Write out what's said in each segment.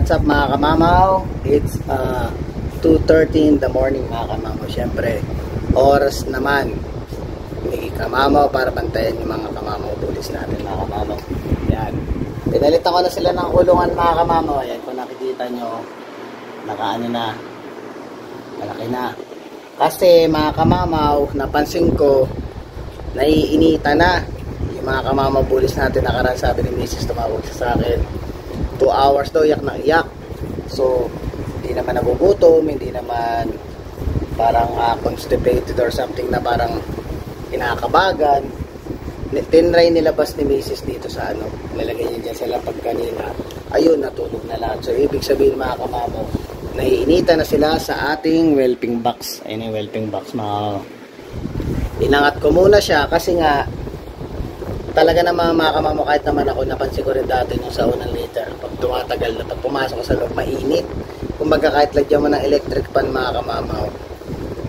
What's up mga kamamaw? It's 2:30 in the morning mga kamamaw. Siyempre, oras naman ni kamamaw para bantayan yung mga kamamaw pulis natin mga kamamaw. Yan. Pinalitan ko na sila ng kulungan mga kamamaw. Ayan, kung nakikita nyo, nakaano na, malaki na. Kasi mga kamamaw, napansin ko, naiinita na yung mga kamamaw pulis natin. Nakaraan sabi ni Mrs. tumawag sa akin. 2 hours daw, iyak na iyak. So, hindi naman nagugutom, hindi naman parang constipated or something na parang kinakabagan. Tinry nilabas ni Mrs. dito sa ano, nilagay niya dyan sa lapag kanina. Ayun, natulog na lahat. So, ibig sabihin mga kamamo, naiinita na sila sa ating whelping box. Ayun yung whelping box mga. Inangat ko muna siya kasi nga talaga naman mga kamamo, kahit naman ako, napansin ko rin dati nung sa unang liter, pag tumatagal na, pag pumasok ko sa loob, mainit. Kumbaga kahit lagyan mo ng electric fan mga kamamaw,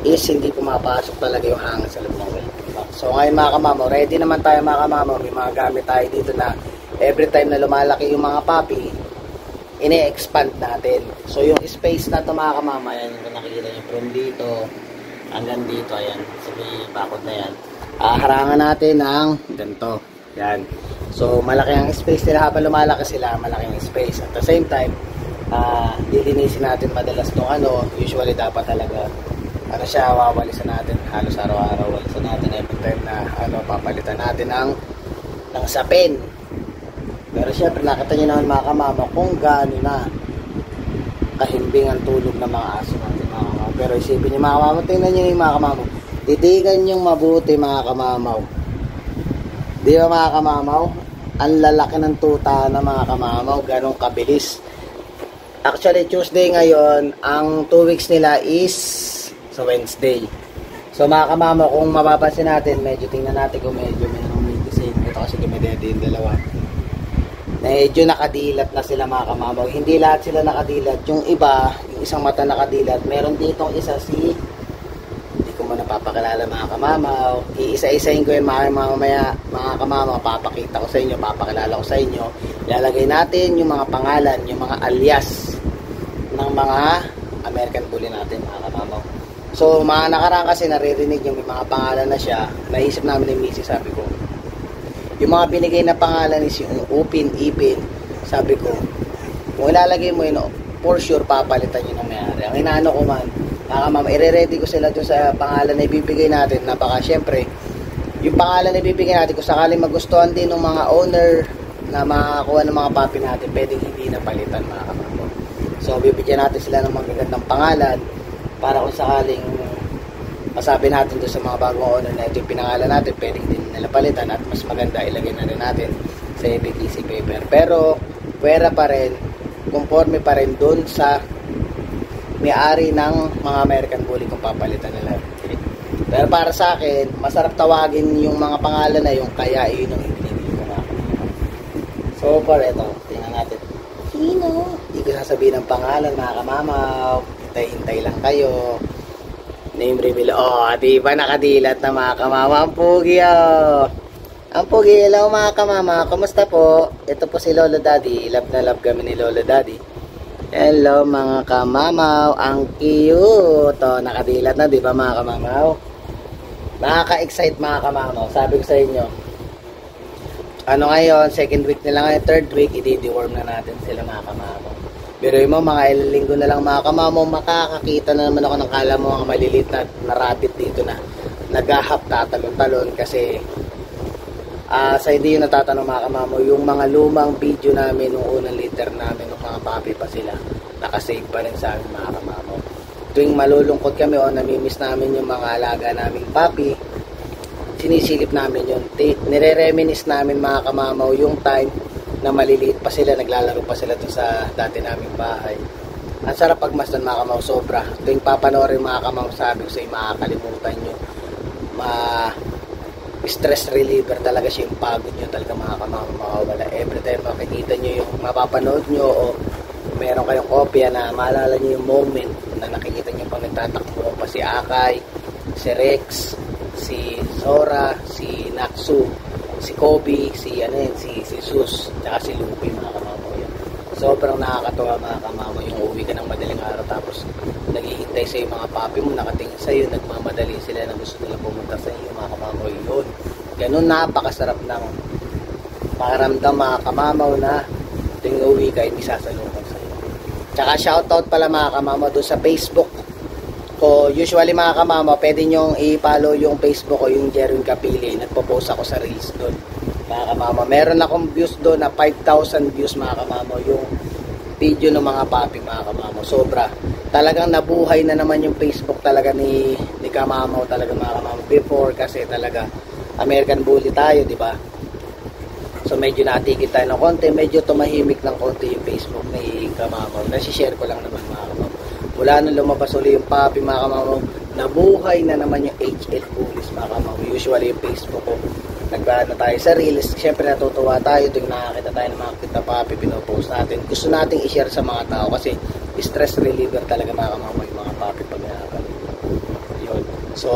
is hindi pumapasok talaga yung hangin sa loob ng whelping box. So ngayon mga kamamaw, ready naman tayo mga kamamaw, may mga gamit tayo dito na every time na lumalaki yung mga puppy, ini-expand natin. So yung space na ito mga kamamaw, ayan yung nakikita nyo from dito hanggang dito, ayan, sabi bakod na yan. Harangan natin ng ganito. Yan. So, malaki ang space nila habang lumalaki sila, malaking space. At the same time, lilinisin natin madalas nung ano, usually dapat talaga, ano siya, wawalisan natin, halos araw-araw, walisan natin every time na, ano, papalitan natin ng sapin. Pero syempre, nakita nyo naman mga kamama, kung gaano na kahimbing ang tulog ng mga aso natin, mga kamama. Pero isipin nyo mga kamama, tingnan nyo yung mga kamama, titigan nyo mabuti mga kamamaw. Di ba mga kamamaw? Ang lalaki ng tuta na mga kamamaw, ganong kabilis. Actually, Tuesday ngayon, ang 2 weeks nila is sa Wednesday. So mga kamamaw, kung mapapansin natin, medyo tingnan natin kung medyo mayroong medicine. Ito kasi dumidede yung dalawa. Medyo nakadilat na sila mga kamamaw. Hindi lahat sila nakadilat. Yung iba, yung isang mata nakadilat. Meron ditong isa si mo napapakilala mga kamamaw, iisa-isahin ko yung mga kamamaw, papakita ko sa inyo, papakilala ko sa inyo, ilalagay natin yung mga pangalan, yung mga alias ng mga American Bully natin mga kamamaw. So mga nakaraan kasi naririnig yung mga pangalan na siya, naisip namin ni Missy, sabi ko yung mga binigay na pangalan is yung Upin, Ipin, sabi ko kung ilalagay mo yun, for sure papalitan yun ng may-ari. Ang inaano ko man mama, i-ready ko sila dun sa pangalan na ibibigay natin na baka syempre yung pangalan na ibibigay natin kung sakaling magustuhan din ng mga owner na makakuha ng mga puppy natin, pwedeng hindi na palitan mga kamamo. So bibigyan natin sila ng magagandang pangalan para kung sakaling masabi natin dun sa mga bagong owner na ito yung pinangalan natin, pwedeng hindi nila palitan at mas maganda ilagay na rin natin sa EBTC paper. Pero pwera pa rin, conforme pa rin dun sa may-ari ng mga American Bully kung papalitan nila. Okay. Pero para sa akin, masarap tawagin yung mga pangalan na yung kaya yun yung ibinigay ko na. So far, ito, tingnan natin. Sino? Hindi ko sasabihin ng pangalan mga kamamaw. Hintay-hintay lang kayo. Name reveal. Oh, di ba nakadilat na mga kamamaw? Ang pugi oh. Ang pugi. Hello mga kamamaw. Kumusta po? Ito po si Lolo Daddy. Love na love kami ni Lolo Daddy. Hello mga kamamaw, ang cute. Oh, nakadilat na, di ba mga kamamaw? Nakaka-excite mga kamamaw. Sabi ko sa inyo, ano ngayon, second week nila ngayon, third week, i-deworm na natin sila mga kamamaw. Pero yung mga ilang linggo na lang mga kamamaw, makakakita na naman ako ng kala mo mga maliliit na rabbit dito na naghahap tatalon-talon kasi sa hindi yung natatanong mga kamamo, yung mga lumang video namin nung unang liter namin, nung mga puppy pa sila, nakasave pa rin sa amin mga kamamo. Tuwing malulungkot kami o namimiss namin yung mga alaga naming puppy, sinisilip namin yun. Nire-reminis namin mga kamamo yung time na maliliit pa sila, naglalaro pa sila dun sa dati naming bahay. Ang sarap pagmasdan mga kamamo, sobra. Tuwing papanoorin mga kamamo, sabi ko sa'yo, makakalimutan nyo. Stress reliever talaga siya, yung pagod nyo talaga mga kamama makawala. Every time makikita nyo yung mapapanood nyo o meron kayong kopya na maalala nyo yung moment na nakikita nyo pang nagtatakbo pa si Akay, si Rex, si Zora, si Naksu, si Kobe, si Sus, tsaka si Lupi mga kamama yun. Sobrang nakakatuwa mga kamamo yung uwi ka ng madaling araw tapos naghihintay sa yung mga papi mo, nakatingin sa iyo, nagmamadali sila na gusto nila pumunta sa iyo mga kamamo. Yun, ganun napakasarap ng pakiramdam mga kamamaw na ting uwi ka hindi sasalubong sa iyo. Tsaka shoutout pala mga kamamo doon sa Facebook ko. Usually mga kamamo, pwede nyong i-follow yung Facebook ko, yung Jerwin Capili. Nagpo-post ako sa reels doon mga kamamo. Meron akong views doon na 5,000 views mga kamamo yung video ng mga papi mga kamamo. Sobra. Talagang nabuhay na naman yung Facebook talaga ni kamamo talaga mga kamamo. Before kasi talaga American Bully tayo, di ba? So medyo natikit tayo ng konti, medyo tumahimik ng konti yung Facebook ni kamamo. Nasi-share ko lang naman mga kamamo. Wala nang lumabas ulit yung papi mga kamamo, nabuhay na naman yung HL Bullies mga kamamo. Usually yung Facebook ko, nagbahan na tayo sa reels, syempre natutuwa tayo tuwing nakakita tayo ng mga kita papi, pinopost natin. Gusto nating i-share sa mga tao kasi stress reliever talaga mga kamamo yung mga papi pag nakakalimutan. Yun. So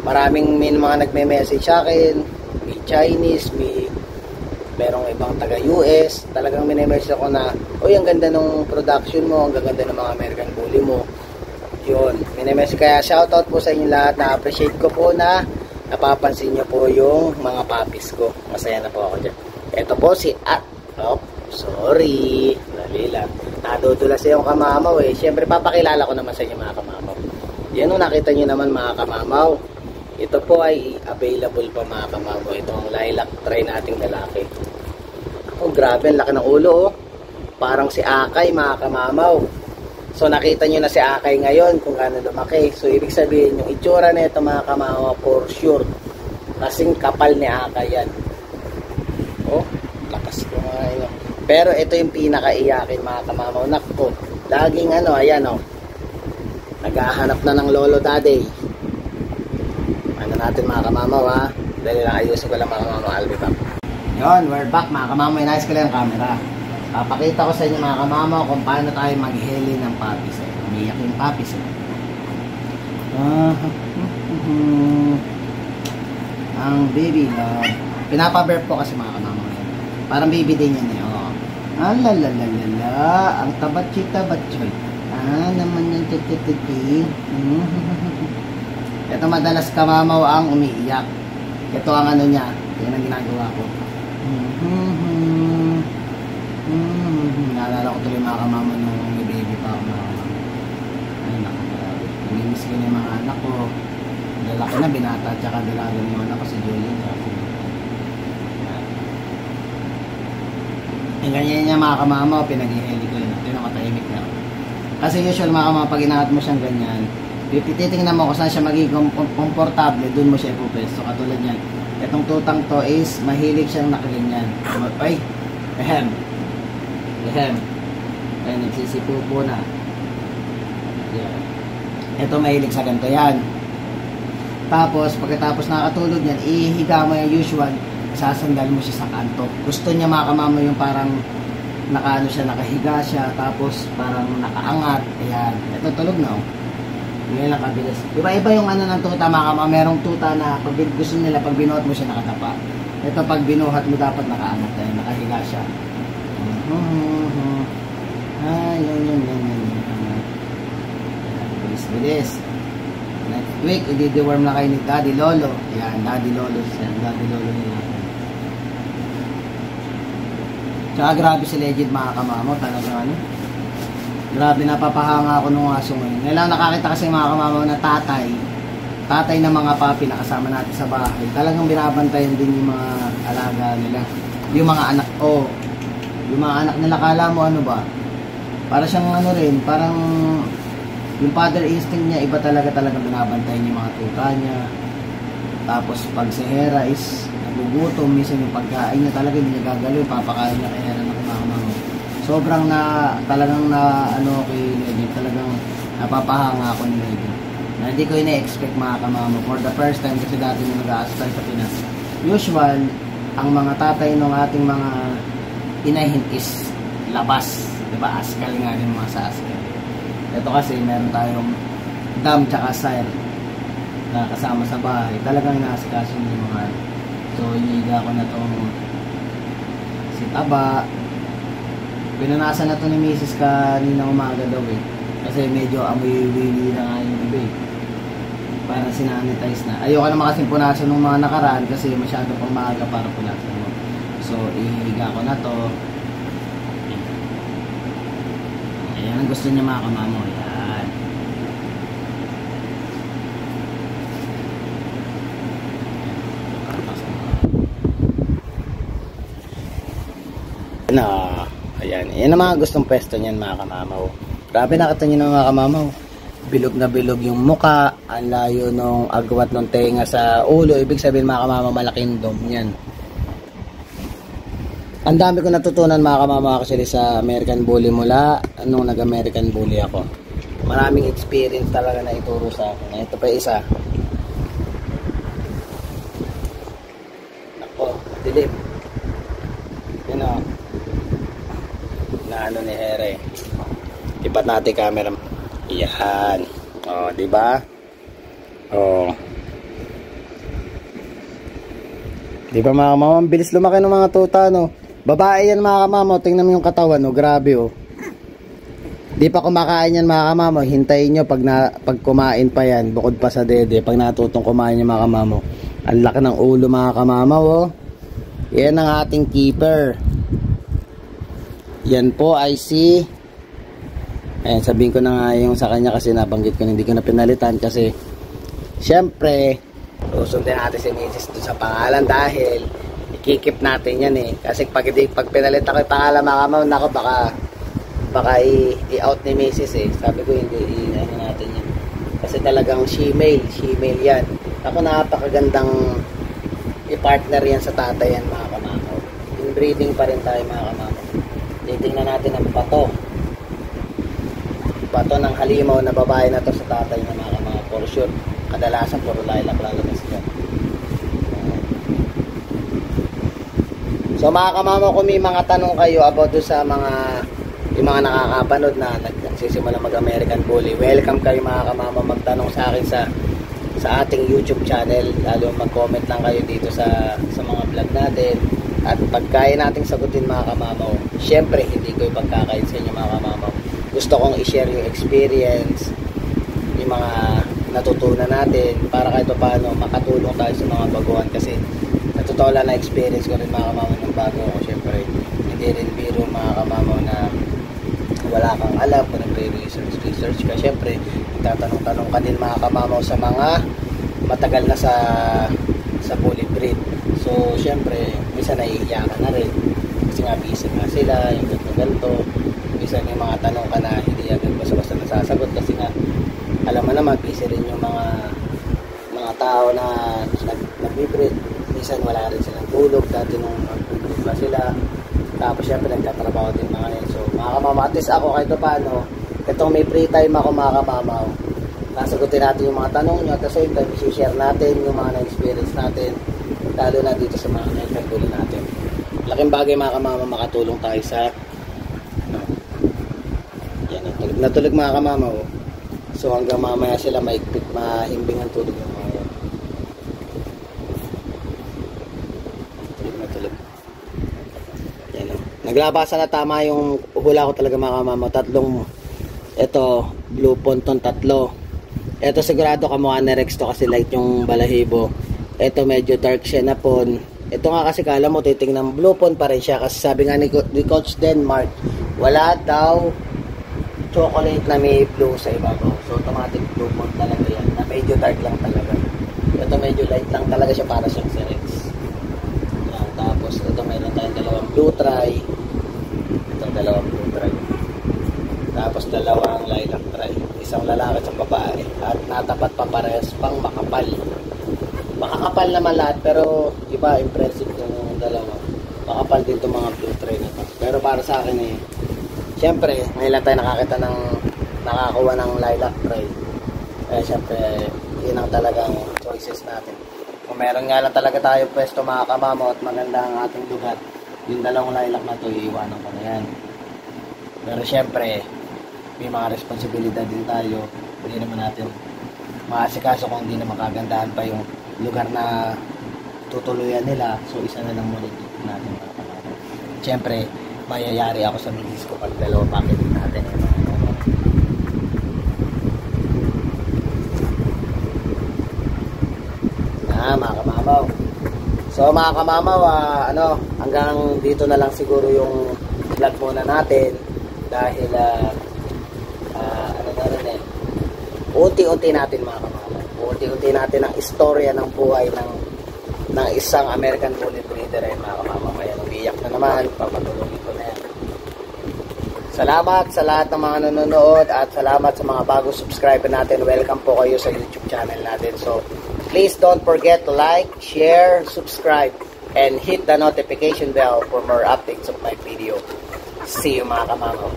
maraming may mga nagme-message sa akin, may Chinese, merong ibang taga US, talagang minemessage ako na, oy, ang ganda ng production mo, ang ganda ng mga American Bully mo. Yun, minemessage. Kaya shoutout po sa inyo lahat, na-appreciate ko po na napapansin nyo po yung mga papis ko. Masaya na po ako dyan. Ito po si sorry, dali lang. Nadudulas yung kamamaw eh. Siyempre papakilala ko naman sa inyo mga kamamaw. Yan o, nakita nyo naman mga kamamaw. Ito po ay available pa mga kamamaw. Itong lilac try nating lalaki. Oh, grabe, ang laki ng ulo oh. Parang si Akay mga kamamaw. So nakita nyo na si Akay ngayon kung gaano lumaki. So ibig sabihin yung itsura na ito mga kamamaw for sure kasing kapal ni Akay yan. Oh, lakas ko nga yun. Pero ito yung pinakaiyakin mga kamamaw. Nakpo, laging ayan oh, naghahanap na ng lolo daddy. Ano natin mga kamamaw ha. Dahil lang ayusin ko lang mga kamamaw. I'll be back. Yun, we're back mga kamamaw. Inayos ko lang yung camera. Papakita ko sa inyo mga kamamaw kung paano tayo magheli ng papis. Umiyak yung papis. Ang baby love. Pinapaburp po kasi mga kamamaw. Parang baby din yan eh. Oh. Alalalala. Ang tabatsi-tabatsi. Naman yung titititi. Ito madalas kamamaw ang umiiyak. Ito ang ano niya. Yan ang ginagawa ko. Naalala ko tuloy mga kamamaw nung may baby pa ako mga kamamaw. Ay nakakarabi. Namimiss ko yung mga anak ko. Lalaki na binata at saka dalaga yung anak ko si Julian. Yung ganyan niya mga kamamaw, pinag-iheli ko yun. Ito yung matahimik na. Kasi usual mga kamamaw, pag inaat mo siyang ganyan, titingnan mo kung saan siya magiging komportable, dun mo siya ipupesto. Katulad yan. Itong tutang to is mahilig siyang nakaganyan. Ay, lehem. Ay, nagsisipupo na. Yan. Ito mahilig sa ganito yan. Tapos, pagkatapos nakatulog yan, ihiga mo yung usual, sasandal mo siya sa kanto. Gusto niya mga kamamo yung parang nakahiga siya, tapos parang nakaangat. Ayan. Ito tulog na oh. Ngayon lang kabilis. Iba-iba yung ano ng tuta mga kamamaw. Merong tuta na pag gusto nila, pag binuhat mo siya nakatapa. Ito pag binuhat mo dapat nakaangat tayo, nakahiga siya. Yan. Bilis. Next week, i-deworm na kayo ni Daddy Lolo. Yan, Daddy Lolo nila. Tsaka grabe si Legend mga kamamaw. Talagang ano. Grabe, napapahanga ako nung aso ngayon. Ngayon lang nakakita kasi mga kamamaw na tatay ng mga papi na kasama natin sa bahay. Talagang binabantayan din yung mga alaga nila. Yung mga anak, yung mga anak nila, kala mo ano ba? Para siyang ano rin, parang yung father instinct niya, iba talaga binabantayan yung mga tuta niya. Tapos pag si Hera is nagugutom, minsan yung pagkain niya talaga hindi niya gagalaw, papakain niya kay Hera ng mga kamamaw. Sobrang talagang kay Legend, talagang napapahanga ako ni Legend. Na hindi ko ina-expect mga kamamo. For the first time, kasi dati nung nag-a-aspire sa Pinas. Usual, ang mga tatay ng ating mga inahin is labas. Diba? Askal nga rin mga sa askal. Ito kasi, meron tayong dam tsaka sire na kasama sa bahay. Talagang naasikaso yung mga. So, iniiga ko na itong si Taba. Pinunasan na to ni Mrs. kanina umaga daw eh. Kasi medyo amoy-wili na nga yung iba eh. Para sinanitize na. Ayoko naman kasing punasan ng mga nakaraan kasi masyado pang maaga para punasan mo. So, ihiga ko na to. Ayan ang gusto niya mga kamamo. Ayan. Na, ayan. Yan ang mga gustong pwesto niyan mga kamamaw. Grabe, nakita niyo na mga kamamaw. Bilog na bilog yung muka, ang layo nung agwat ng tenga sa ulo. Ibig sabihin mga kamamaw, malaking dome yan. Ang dami ko natutunan mga kamamaw actually sa American Bully mula nung nag-American Bully ako. Maraming experience talaga na ituro sa akin. Ito pa isa. Ako, dilim. Yun o. Na ano ni Here. Ipat natin camera. Yan. Oh, di ba? Oh. Di ba mga kamamaw, ang bilis lumaki ng mga tuta, no? Babae yan mga kamamaw, tingnan mo yung katawan, no? Grabe, oh. Di pa kumakain yan mga kamamaw, hintayin nyo pag kumain pa yan, bukod pa sa dede, pag natutong kumain yan mga kamamaw. Ang laki ng ulo mga kamamaw, oh. Yan ang ating keeper. Yan po ay si... Ayan, sabihin ko na nga yung sa kanya kasi nabanggit ko, hindi ko na pinalitan kasi syempre susundin natin si Mrs. doon sa pangalan dahil ikikip natin yan eh. Kasi pag pinalitan ko yung pangalan mga kamamaw, nako baka i-out ni Mrs. eh. Sabi ko hindi, i-ano natin yan. Kasi talagang she-male yan. Ako napakagandang i-partner yan sa tatay yan mga kamamaw. Inbreeding pa rin tayo mga kamamaw. Titingnan natin ang bato ng halimaw na babae na to sa tatay ng mga for sure. Kadalasan puro lilac lalabas yan. So mga kamamaw, kung may mga tanong kayo about do sa yung mga nakakapanood na nagsisimula mag-American Bully, welcome kayo mga kamamaw magtanong sa akin sa ating YouTube channel. Lalo mag-comment lang kayo dito sa mga vlog natin. At pagkaya nating sagutin mga kamamaw, syempre hindi ko ipagkakain sa inyo mga kamamaw. Gusto kong i-share yung experience, yung mga natutunan natin para kahit paano makatulong tayo sa mga baguhan kasi natotoo lang na experience ko rin mga kamamaw ng bago ako. Syempre hindi rin biro mga kamamaw na wala kang alam kung nagre-research ka. Syempre tatanong-tanong ka din mga kamamaw sa mga matagal na sa bully breed. So syempre minsan naiiyak ka na rin kasi nga busy nga sila yung ganito. Minsan yung mga tanong ka na hindi agad basta-basta nasasagot kasi nga alam mo naman busy rin yung mga tao na nag-breed. Minsan wala rin silang tulog dati nung nag-breed pa sila, tapos syempre nagtatrabaho din mga yan. So mga kamamaw, at least ako kahit paano itong may free time ako mga kamamaw, nasagutin natin yung mga tanong nyo at the same time i-share natin yung mga na-experience natin lalo na dito sa mga nagkagulo natin. Laking bagay mga kamamaw makatulong tayo sa natulog mga kamamaw. So hanggang mamaya sila mahimbing ang tulog ng mga yan. Natulog. Yan o. Naglabasa na tama yung hula ko talaga mga kamamaw. Ito blue ponton 3. Ito sigurado kamukha na Rex to kasi light yung balahibo. Ito medyo dark siya na pon. Ito nga kasi kala mo titingnan blue pon pa rin siya kasi sabi nga ni Coach Denmark wala daw chocolate na may blue sa ibabaw. So automatic blue pon talaga yan na medyo dark lang talaga. Ito medyo light lang talaga siya para siyang si Rex. Yan. Tapos ito mayroon tayong dalawang blue try. Itong dalawang blue try. Tapos dalawang lilac try. Isang lalaki at isang babae. At natapat pa parehas pang makapal. Makakapal naman lahat pero iba impressive yung dalawa. Makapal din itong mga blue try na to. Pero para sa akin siyempre, ngayon lang tayo nakakuha ng lilac try. Kaya siyempre, yun ang talagang choices natin. Kung meron nga lang talaga tayo pwesto mga kamamaw at maganda ang ating lugar, yung dalawang lilac na to, iiwanan ko na yan. Pero siyempre, may mga responsibilidad din tayo. Hindi naman natin maasikaso kung hindi na makagandahan pa yung lugar na tutuluyan nila. So, isa na lang muna natin mga kamamaw. Siyempre, mayayari ako sa misis ko pag dalawa packaging natin. Mga kamamaw. So mga kamamaw, hanggang dito na lang siguro yung vlog muna natin dahil unti-unti natin mga kamamaw. Unti-unti natin ang istorya ng buhay ng isang American Bully Breeder mga kamamaw. Kaya umiyak na naman, papatulungin ko na yan. Salamat sa lahat ng mga nanonood at salamat sa mga bagong subscriber natin. Welcome po kayo sa YouTube channel natin. So please don't forget to like, share, subscribe, and hit the notification bell for more updates of my video. See you mga kamamaw.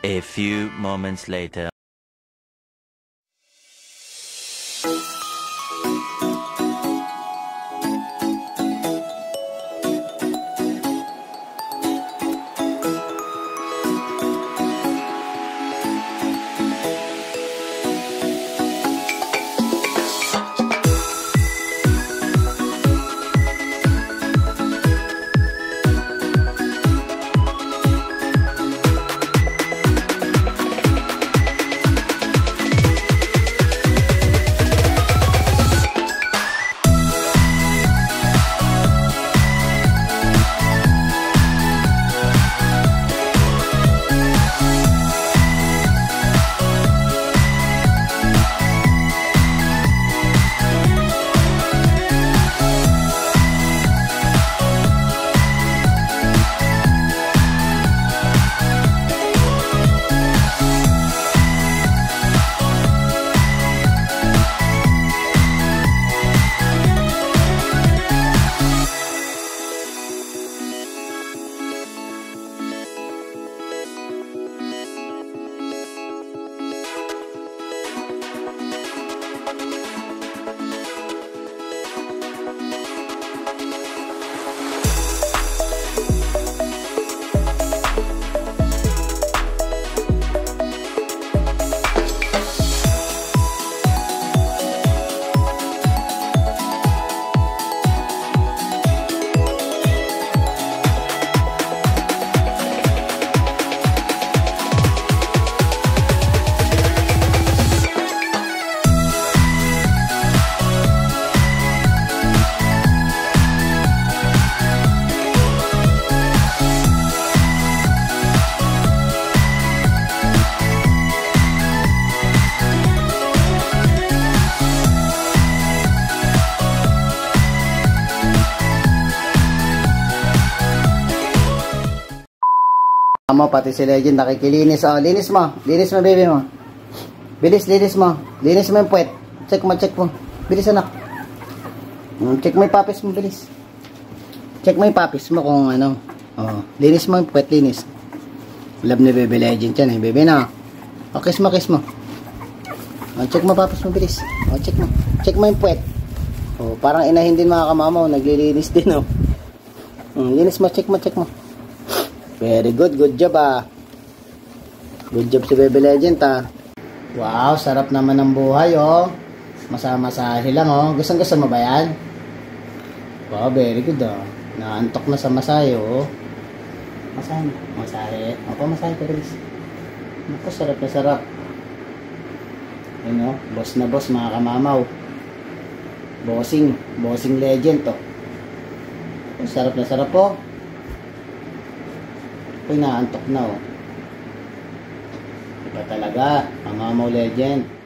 A few moments later. Pati si Legend nakikilinis. Linis mo baby mo. Bilis, linis mo yung puwet. Check mo. Bilis anak. Check mo yung papis mo, bilis. Check mo yung papis mo kung ano. Linis mo yung puwet, linis. Love ni Baby Legend yan baby na. Kiss mo. Check mo papis mo, bilis. Check mo yung puwet. Parang inahin din mga kamamaw, naglilinis din linis mo, check mo. Very good job Good job si Baby Legend Wow, sarap naman ng buhay Masamasahe lang Gusto mo ba yan? Wow, very good Naantok na sa masahe Masahe masahe ko bilis. Naku, sarap na sarap boss na boss mga kamamaw. Bossing Legend sarap na sarap Ako'y naantok na Iba talaga, Kamamaw Legend.